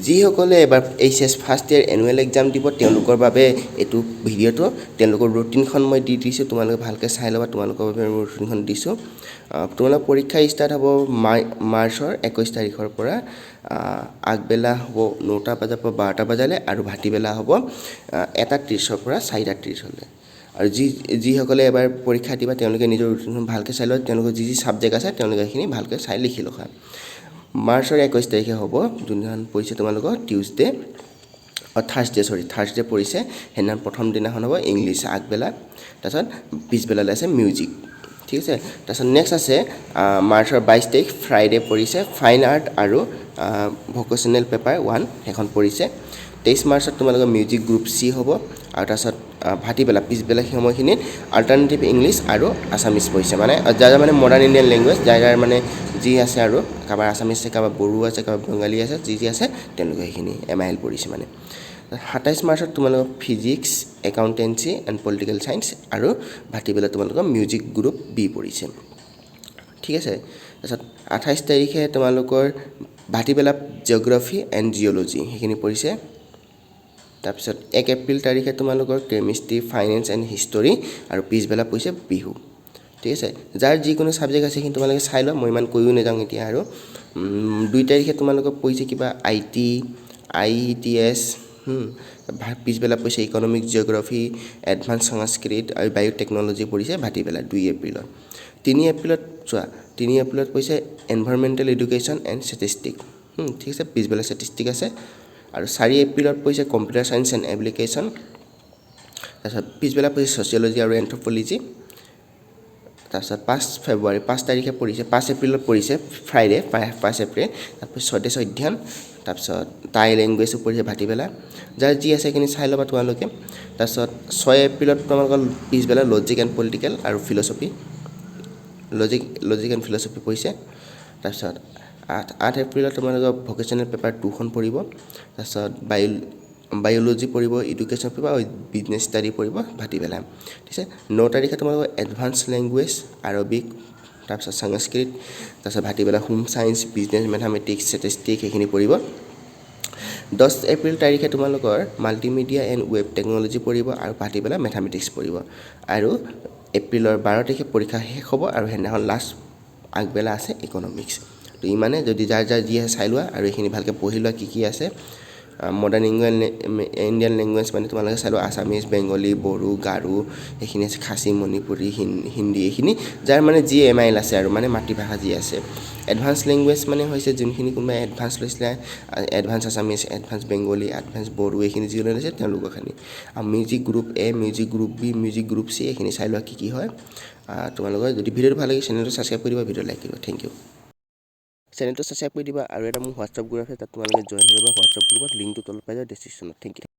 যিসকলে এবাৰ HS first year annual exam দিব তেওঁলোকৰ বাবে এইটো ভিডিঅ'টো তেওঁলোকৰ ৰুটিনখন মই দি দিছোঁ তোমালোকে ভালকৈ চাই ল'বা তোমালোকৰ বাবে মই ৰুটিনখন দিছোঁ তোমালোকৰ পৰীক্ষা ষ্টাৰ্ট হ'ব মাৰ্চৰ 21 তাৰিখৰ পৰা আগবেলা হ'ব 9টা বজাৰ পৰা 12টা বজালৈ আৰু ভাটিবেলা হ'ব 1:30ৰ পৰা 4:30 লৈ আৰু যিসকলে এবাৰ পৰীক্ষা দিবা তেওঁলোকে নিজৰ ৰুটিনখন ভালকৈ চাই লয় তেওঁলোকৰ যি ছাবজেক্ট আছে তেওঁলোকে এইখিনি ভালকৈ চাই লিখি লয় মাৰ্চৰ 21 তাৰিখে হ'ব যোনদিনাখন পৰিছে তোমালোকৰ টিউজডে থাৰ্ছডে পৰিছে সেইদিনা প্ৰথম দিনাখন হ'ব ইংলিছ আগবেলা তাৰপিছত পিছবেলালৈ আছে মিউজিক ঠিক আছে তাৰপিছত নেক্সট আছে মাৰ্চৰ 22 তাৰিখ ফ্ৰাইডে পৰিছে ফাইন আৰ্ট আৰু ভোকেশ্যনেল পেপাৰ 1 সেইখন পৰিছে 23 মাৰ্চত তোমালোকৰ মিউজিক গ্ৰুপ চি হ'ব আৰু তাৰপিছত ভাটিবেলা পিছবেলা সময়খিনিত আল্টাৰনেটিভ ইংলিছ আৰু আছামিজ পৰিছে মানে যাৰ মানে মডাৰ্ণ ইণ্ডিয়ান লেংগুৱেজ যাৰ মানে যি আছে আৰু কাৰোবাৰ আছামিজ আছে কাৰোবাৰ বড়ো আছে কাৰোবাৰ বেংগলী আছে যি আছে তেওঁলোকে সেইখিনি MIL পৰিছে মানে 27 মাৰ্চত তোমালোকৰ physics accountancy and political science আৰু ভাটিবেলা তোমালোকৰ মিউজিক গ্ৰুপ বি পৰিছে ঠিক আছে তাৰপিছত 28 তাৰিখে তোমালোকৰ ভাটিবেলা জিঅ'গ্ৰাফি এণ্ড জিঅ'লজি সেইখিনি পৰিছে তাৰপিছত 1 এপ্ৰিল তাৰিখে তোমালোকৰ কেমিষ্ট্ৰি ফাইনেন্স এণ্ড হিষ্টৰী আৰু পিছবেলা পৰিছে বিহু ঠিক আছে যাৰ যিকোনো ছাবজেক্ট আছে কিন্তু তোমালোকে চাই লোৱা মই ইমান কৈও নাযাওঁ এতিয়া আৰু 2 তাৰিখে তোমালোকৰ পৰিছে কিবা IT IETS পিছবেলা পৰিছে ইকনমিক্স জিঅ'গ্ৰাফি এডভান্স সংস্কৃত আৰু বায়'টেকনলজি পৰিছে ভাটিবেলা 2 এপ্ৰিলত 3 এপ্ৰিলত চোৱা 3 এপ্ৰিলত পৰিছে এনভাইৰনমেণ্টেল এডুকেশ্যন এণ্ড ষ্টেটিষ্টিক ঠিক আছে পিছবেলা ষ্টেটিষ্টিক আছে আৰু 4 এপ্ৰিলত পৰিছে কম্পিউটাৰ সায়েন্স এণ্ড এপ্লিকেশ্যন তাৰপিছত পিছবেলা পৰিছে ছচিয়লজি আৰু এন্থ্ৰপলজি তাৰপিছত 5 ফেব্ৰুৱাৰী 5 তাৰিখে পৰিছে 5 এপ্ৰিলত পৰিছে ফ্ৰাইডে 5 এপ্ৰিল তাৰপিছত স্বদেশ অধ্যয়ন তাৰপিছত টাই লেংগুৱেজো পৰিছে ভাটিবেলা যাৰ যি আছে সেইখিনি চাই ল'বা তোমালোকে তাৰপিছত 6 এপ্ৰিলত তোমালোকৰ পিছবেলা লজিক এণ্ড পলিটিকেল আৰু ফিলচফি লজিক এণ্ড ফিলচফি পৰিছে তাৰপিছত 8 এপ্ৰিলত তোমালোকৰ ভোকেশ্যনেল পেপাৰ 2খন পৰিব তাৰপিছত বায়'লজি পৰিব এডুকেশ্যন পৰিব আৰু বিজনেছ ষ্টাডি পৰিব ভাটিবেলা ঠিক আছে 9 তাৰিখে তোমালোকৰ এডভান্স লেংগুৱেজ আৰবিক তাৰপিছত সংস্কৃত তাৰপিছত ভাটিবেলা home science business mathematics statistic সেইখিনি পৰিব 10 এপ্ৰিল তাৰিখে তোমালোকৰ মাল্টিমিডিয়া এণ্ড ৱেব টেকনলজি পৰিব আৰু ভাটিবেলা মেথামেটিক্স পৰিব আৰু এপ্ৰিলৰ 12 তাৰিখে পৰীক্ষা শেষ হ'ব আৰু সেইদিনাখন লাষ্ট আগবেলা আছে ইকনমিক্স তো ইমানে যদি যাৰ যি আছে চাই লোৱা আৰু এইখিনি ভালকৈ পঢ়ি লোৱা কি আছে মডাৰ্ণ ইণ্ডিয়ান লেংগুৱেজ মানে তোমালোকে চাই লোৱা আছামিজ বেংগলী বড়ো গাৰো এইখিনি আছে খাচী মণিপুৰী হিন্দী এইখিনি যাৰ মানে যি MIL আছে আৰু মানে মাতৃভাষা যি আছে এডভান্স লেংগুৱেজ মানে হৈছে যোনখিনি কোনোবাই এডভান্স লৈছিলে advance Assamese advance Bengali advance Bodo এইখিনি যি লৈছে তেওঁলোকৰ খানি আৰু music group A music group B music group C এইখিনি চাই লোৱা কি হয় তোমালোকৰ যদি ভিডিঅ'টো ভাল লাগে চেনেলটো ছাবস্ক্ৰাইব কৰি দিবা ভিডিঅ' লাইক কৰিবা থেংক ইউ চেনেলটো ছাবস্ক্ৰাইব কৰি দিবা আৰু এটা মোৰ হোৱাটছআপ গ্ৰুপ আছে তাত তোমালোকে জইন হৈ ল'বা হোৱাটছআপ গ্ৰুপত লিংকটো তলত পাই যাবা ডেছক্ৰিপশ্যনত থেংক ইউ